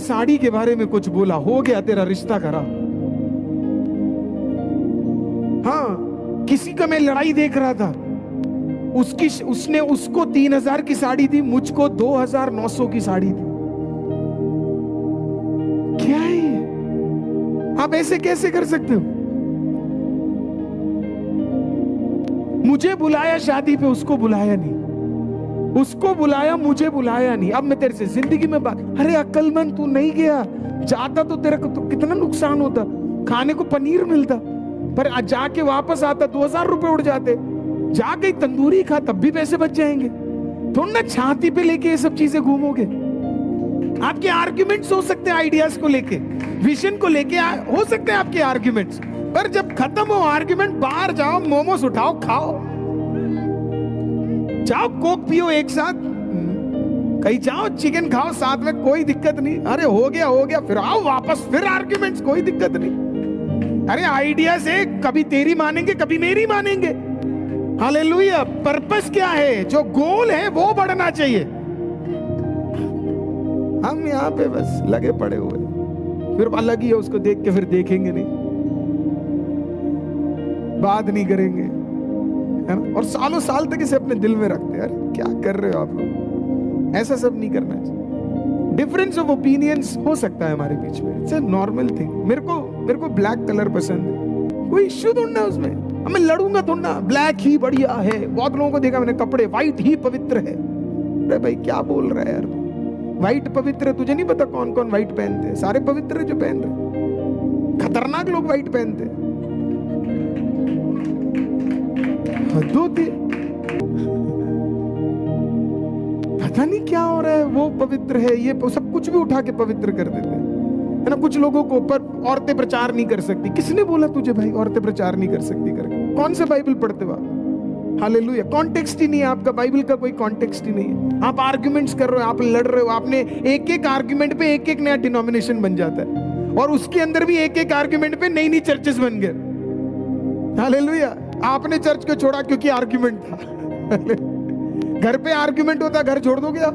साड़ी के बारे में कुछ बोला, हो गया तेरा रिश्ता खराब। हाँ, किसी का मैं लड़ाई देख रहा था, उसने उसको 3000 की साड़ी दी, मुझको 2900 की साड़ी दी। क्या है ये? आप ऐसे कैसे कर सकते हो? मुझे बुलाया शादी पे, उसको बुलाया नहीं, उसको बुलाया, मुझे बुलाया नहीं। अब मैं तेरे से जिंदगी में बात, अरे अक्लमंद तू नहीं गया, जाता तो तेरा को तो कितना नुकसान होता, खाने को पनीर मिलता, पर जाके वापस आता 2000 रुपए उड़ जाते, जाके तंदूरी खा तब भी पैसे बच जाएंगे। थोड़ा ना छाती पे लेके ये सब चीजें घूमोगे। आपके आर्ग्यूमेंट्स हो सकते हैं, आइडियाज को लेके, विजन को लेके हो सकते हैं आपके आर्ग्यूमेंट्स, पर जब खत्म हो आर्ग्यूमेंट, बाहर जाओ, मोमोस उठाओ, खाओ, जाओ कोक पियो एक साथ, कहीं जाओ चिकन खाओ साथ में, कोई दिक्कत नहीं। अरे हो गया, फिर आओ वापस, फिर आर्ग्यूमेंट्स, कोई दिक्कत नहीं। अरे आइडिया से कभी तेरी मानेंगे, कभी मेरी मानेंगे। हालेलुया। पर्पस क्या है? जो गोल है वो बढ़ना चाहिए। हम यहां पे बस लगे पड़े हुए, फिर अलग ही है, उसको देख के फिर देखेंगे नहीं, बात नहीं करेंगे, है ना? और सालों साल तक इसे अपने दिल में रखते हैं। अरे क्या कर रहे हो आप लोग? ऐसा सब नहीं करना चाहिए। डिफरेंस ऑफ ओपिनियंस हो सकता है हमारे बीच में, इट्स अ नॉर्मल थिंग। मेरे को ब्लैक कलर पसंद है, कोई इश्यू थोड़ा है उसमें, मैं लड़ूंगा थोड़ा, ब्लैक ही बढ़िया है। बहुत लोगों को देखा मैंने, कपड़े व्हाइट ही पवित्र है। अरे भाई क्या बोल रहा है यार, व्हाइट पवित्र है? तुझे नहीं पता कौन कौन व्हाइट पहनते हैं? सारे पवित्र है जो पहन रहे, खतरनाक लोग व्हाइट पहनते हैं, हद होती है। पता नहीं क्या हो रहा है, वो पवित्र है, ये सब कुछ भी उठा के पवित्र कर देते हैं, है ना? कुछ लोगों को, पर औरतें प्रचार नहीं कर सकती। किसने बोला तुझे भाई औरतें प्रचार नहीं कर सकती करके? कौन से बाइबल पढ़ते हो आप? हालेलुया। कॉन्टेक्स्ट ही नहीं है आपका, बाइबल का कोई कॉन्टेक्स्ट ही नहीं है। आप आर्ग्यूमेंट्स कर रहे हो, आप लड़ रहे हो, आपने एक एक आर्ग्यूमेंट पे एक एक नया डिनोमिनेशन बन जाता है, और उसके अंदर भी एक एक आर्ग्यूमेंट पे नई नई चर्चेस बन गए। हालेलुया। आपने चर्च को छोड़ा क्योंकि आर्ग्यूमेंट था। घर पे आर्ग्यूमेंट होता, घर छोड़ दोगे आप?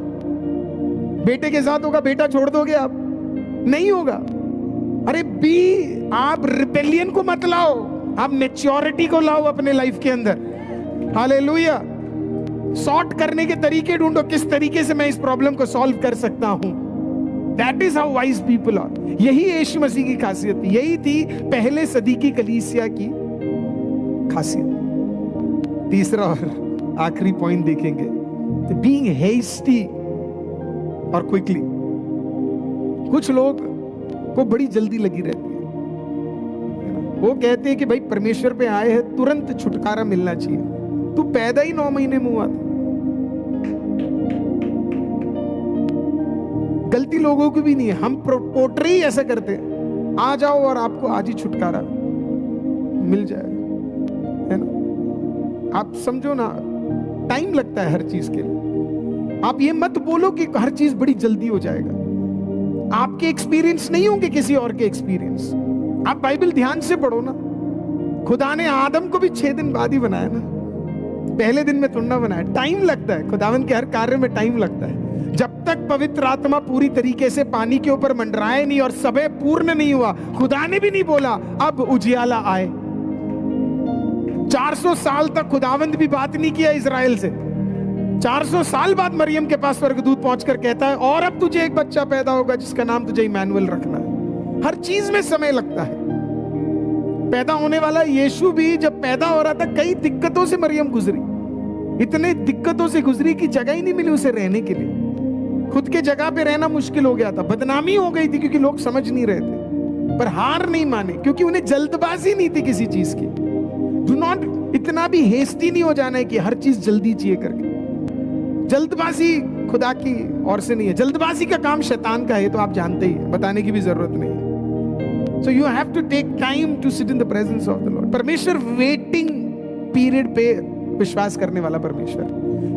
बेटे के साथ होगा, बेटा छोड़ दोगे आप? नहीं होगा। अरे आप रिबेलियन को मत लाओ, आप मैच्योरिटी को लाओ अपने लाइफ के अंदर। हालेलुया। सॉर्ट करने के तरीके ढूंढो, किस तरीके से मैं इस प्रॉब्लम को सॉल्व कर सकता हूं। That is how wise people are. यही यीशु मसीह की खासियत थी, यही थी पहले सदी की कलीसिया की खासियत। तीसरा और आखिरी पॉइंट देखेंगे, बीइंग हेस्टी और क्विकली। कुछ लोग को बड़ी जल्दी लगी रहती है, वो कहते हैं कि भाई परमेश्वर पे आए हैं, तुरंत छुटकारा मिलना चाहिए। तू पैदा ही 9 महीने में हुआ था। गलती लोगों की भी नहीं है, हम पोर्ट्रे ही ऐसा करते हैं, आ जाओ और आपको आज ही छुटकारा मिल जाएगा, है ना? आप समझो ना, टाइम लगता है हर चीज के लिए। आप ये मत बोलो कि हर चीज बड़ी जल्दी हो जाएगा। आपके एक्सपीरियंस नहीं होंगे किसी और के एक्सपीरियंस। आप बाइबल ध्यान से पढ़ो ना। खुदा ने आदम को भी 6 दिन बाद ही बनाया ना, पहले दिन में थोड़ा बनाया। टाइम लगता है, खुदावन के हर कार्य में टाइम लगता है। जब तक पवित्र आत्मा पूरी तरीके से पानी के ऊपर मंडराए नहीं और समय पूर्ण नहीं हुआ, खुदा ने भी नहीं बोला अब उजियाला आए। 400 साल तक खुदावंद भी बात नहीं किया इजराइल से। 400 साल बाद मरियम के पास स्वर्गदूत पहुंचकर कहता है, और अब तुझे एक बच्चा पैदा होगा जिसका नाम तुझे इमैनुअल रखना है। हर चीज में समय लगता है। पैदा होने वाला यीशु भी जब पैदा हो रहा था, कई दिक्कतों से मरियम गुजरी, इतने दिक्कतों से गुजरी कि जगह ही नहीं मिली उसे रहने के लिए। खुद के जगह पे रहना मुश्किल हो गया था, बदनामी हो गई थी क्योंकि लोग समझ नहीं रहे थे, पर हार नहीं माने क्योंकि उन्हें जल्दबाजी नहीं थी किसी चीज की। डू नॉट, इतना भी हेस्टी नहीं हो जाना है कि हर चीज जल्दी चाहिए करके। जल्दबाजी खुदा की ओर से नहीं है, जल्दबाजी का काम शैतान का है, तो आप जानते ही है, बताने की भी जरूरत नहीं है। So you have to take time to sit in the presence of the Lord. परमेश्वर वेटिंग पीरियड पे विश्वास करने वाला परमेश्वर,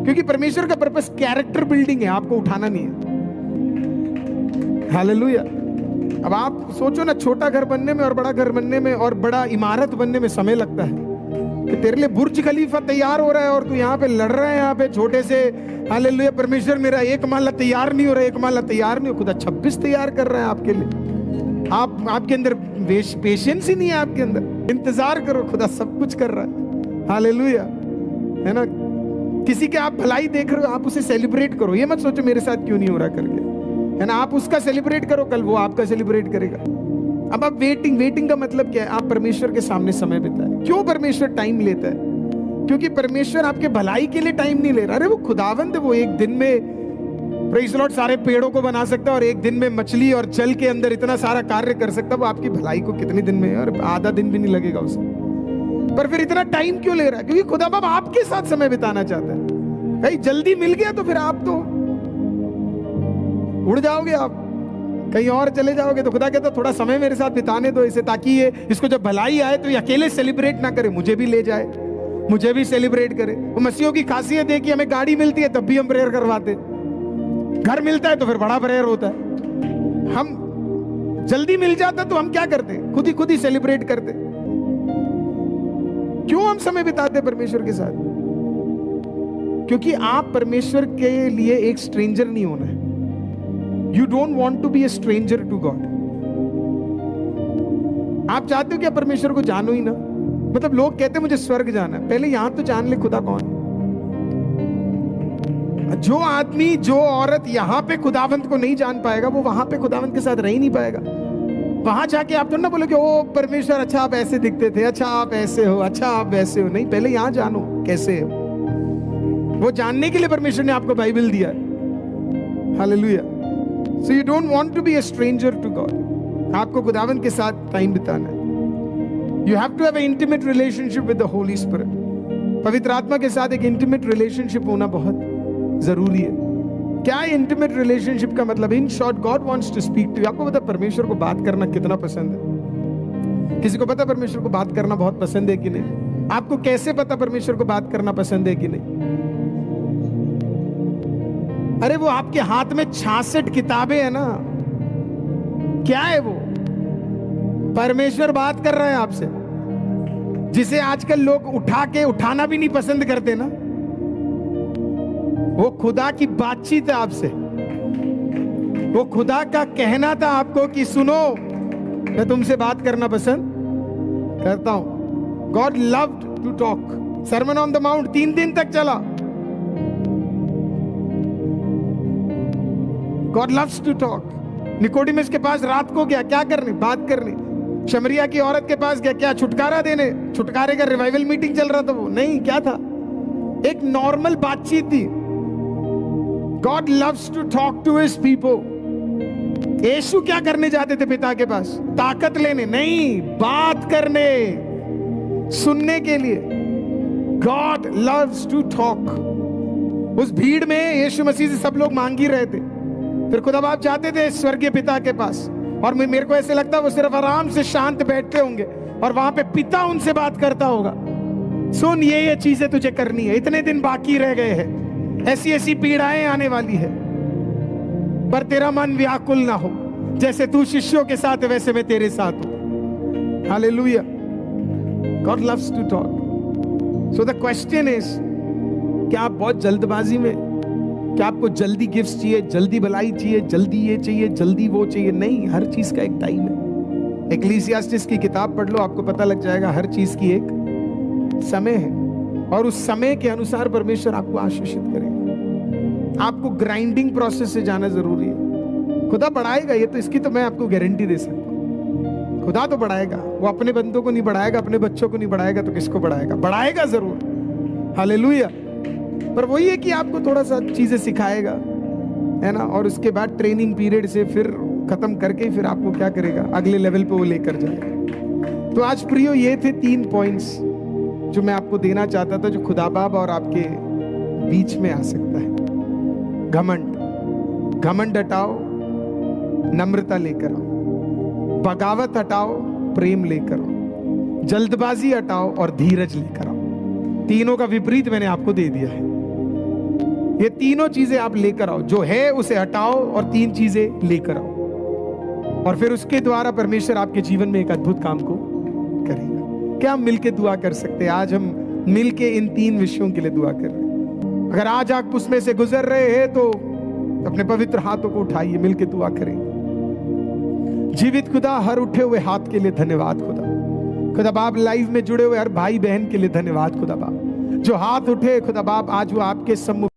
क्योंकि परमेश्वर का पर्पस कैरेक्टर बिल्डिंग है, आपको उठाना नहीं है। हालेलुया। अब आप सोचो ना, छोटा घर बनने में और बड़ा घर बनने में और बड़ा इमारत बनने में समय लगता है, कि तेरे लिए बुर्ज खलीफा तैयार हो रहा है और तू यहाँ पे लड़ रहा है, यहाँ पे छोटे से हालेलुया परमेश्वर मेरा एक माला तैयार नहीं हो रहा, एक माला तैयार नहीं हो, खुदा 26 तैयार कर रहा है आपके लिए। आपके अंदर पेशेंस ही नहीं है, आपके अंदर इंतजार करो, खुदा सब कुछ कर रहा है। हालेलुया, है ना। किसी के आप भलाई देख रहे हो, आप उसे सेलिब्रेट करो, ये मत सोचो मेरे साथ क्यों नहीं हो रहा करके, है ना। आप उसका सेलिब्रेट करो, कल वो आपका सेलिब्रेट करेगा। अब आप वेटिंग का मतलब क्या है? आप परमेश्वर के सामने समय बिताएं। क्यों परमेश्वर टाइम लेता है? क्योंकि परमेश्वर आपके भलाई के लिए टाइम नहीं ले रहा। अरे वो खुदावंद है, वो एक दिन में प्रेज़ लॉर्ड सारे पेड़ों को बना सकता है और एक दिन में मछली और जल के अंदर इतना सारा कार्य कर सकता है। वो आपकी भलाई को कितने दिन में, और आधा दिन भी नहीं लगेगा उसे, पर फिर इतना टाइम क्यों ले रहा है? क्योंकि खुदा बाप आपके साथ समय बिताना चाहता है। भाई जल्दी मिल गया तो फिर आप तो उड़ जाओगे, आप कहीं और चले जाओगे। तो खुदा कहता थोड़ा समय मेरे साथ बिताने दो इसे, ताकि ये इसको जब भलाई आए तो ये अकेले सेलिब्रेट ना करे, मुझे भी ले जाए, मुझे भी सेलिब्रेट करे। वो मसीहों की खासियत है कि हमें गाड़ी मिलती है तब भी हम प्रेयर करवाते, घर मिलता है तो फिर बड़ा प्रेयर होता है। हम जल्दी मिल जाता तो हम क्या करते? खुद ही सेलिब्रेट करते। क्यों हम समय बिताते परमेश्वर के साथ? क्योंकि आप परमेश्वर के लिए एक स्ट्रेंजर नहीं होना है। You don't want to be a stranger to God. आप चाहते हो कि आप परमेश्वर को जानो ही ना। मतलब लोग कहते हैं मुझे स्वर्ग जाना है, पहले यहां तो जान ले खुदा कौन है। जो आदमी, जो औरत यहां पे खुदावंत को नहीं जान पाएगा, वो वहां पे खुदावंत के साथ रह ही नहीं पाएगा। वहां जाके आप तो ना बोलो कि ओ परमेश्वर अच्छा आप ऐसे दिखते थे, अच्छा आप ऐसे हो, अच्छा आप वैसे हो। नहीं, पहले यहां जानो कैसे हो। वो जानने के लिए परमेश्वर ने आपको बाइबल दिया है। Hallelujah. So you don't want to be a stranger to God. आपको खुदावंत के साथ टाइम बिताना है। You have to have an intimate relationship with the Holy Spirit. पवित्र आत्मा के साथ एक intimate relationship होना बहुत जरूरी है। क्या है intimate relationship का मतलब? In short, God wants to speak to you. आपको पता परमेश्वर को बात करना कितना पसंद है? किसी को पता परमेश्वर को बात करना बहुत पसंद है कि नहीं? आपको कैसे पता परमेश्वर को बात करना पसंद है कि नहीं? अरे वो आपके हाथ में 66 किताबें है ना, क्या है वो? परमेश्वर बात कर रहा है आपसे, जिसे आजकल लोग उठाना भी नहीं पसंद करते ना। वो खुदा की बातचीत है आपसे। वो खुदा का कहना था आपको कि सुनो, मैं तुमसे बात करना पसंद करता हूं। God loved to talk. Sermon on the mount 3 दिन तक चला। God loves to talk. निकोडिमस के पास रात को गया, क्या करने? बात करने। शमरिया की औरत के पास गया, क्या? छुटकारा देने। छुटकारे का रिवाइवल मीटिंग चल रहा था वो? नहीं, क्या था? एक नॉर्मल बातचीत थी। God loves to talk to his people. यीशु क्या करने जाते थे पिता के पास? ताकत लेने नहीं, बात करने, सुनने के लिए। God loves to talk. उस भीड़ में यीशु मसीह से सब लोग मांग ही रहे थे। फिर खुदा बाप जाते थे स्वर्गीय पिता के पास, और मेरे को ऐसे लगता है वो सिर्फ आराम से शांत बैठते होंगे और वहां पे पिता उनसे बात करता होगा। सुन, ये चीजें तुझे करनी है, इतने दिन बाकी रह गए हैं, ऐसी ऐसी पीड़ाएं आने वाली है, पर तेरा मन व्याकुल ना हो। जैसे तू शिष्यों के साथ है वैसे मैं तेरे साथ हूं। Hallelujah. God loves to talk. So the question is, क्या आप बहुत जल्दबाजी में, क्या आपको जल्दी गिफ्ट्स चाहिए, जल्दी भलाई चाहिए, जल्दी ये चाहिए, जल्दी वो चाहिए? नहीं, हर चीज का एक टाइम है। एक्लीसियास्टिस की किताब पढ़ लो, आपको पता लग जाएगा हर चीज की एक समय है, और उस समय के अनुसार परमेश्वर आपको आशीषित करेगा। आपको ग्राइंडिंग प्रोसेस से जाना जरूरी है। खुदा बढ़ाएगा, ये तो इसकी तो मैं आपको गारंटी दे सकता हूं। खुदा तो बढ़ाएगा, वो अपने बंदों को नहीं बढ़ाएगा, अपने बच्चों को नहीं बढ़ाएगा तो किसको बढ़ाएगा? बढ़ाएगा जरूर। हालेलुया। पर वही है कि आपको थोड़ा सा चीजें सिखाएगा, है ना, और उसके बाद ट्रेनिंग पीरियड से फिर खत्म करके फिर आपको क्या करेगा? अगले लेवल पे वो लेकर जाएगा। तो आज प्रियो, ये थे 3 पॉइंट्स जो मैं आपको देना चाहता था, जो खुदा बाप और आपके बीच में आ सकता है। घमंड हटाओ, नम्रता लेकर आओ। बगावत हटाओ, प्रेम लेकर आओ। जल्दबाजी हटाओ और धीरज लेकर आओ। तीनों का विपरीत मैंने आपको दे दिया है। ये तीनों चीजें आप लेकर आओ, जो है उसे हटाओ और 3 चीजें लेकर आओ, और फिर उसके द्वारा परमेश्वर आपके जीवन में एक अद्भुत काम को करेगा। क्या हम मिलके दुआ कर सकते हैं? आज हम मिलके इन 3 विषयों के लिए दुआ कर रहे हैं। अगर आज आप उसमें से गुजर रहे हैं तो अपने पवित्र हाथों को उठाइए, मिलके दुआ करेंगे। जीवित खुदा, हर उठे हुए हाथ के लिए धन्यवाद खुदा। खुदा बाप, लाइव में जुड़े हुए हर भाई बहन के लिए धन्यवाद खुदा बाप। जो हाथ उठे खुदा बाप, आज वो आपके सम्मुख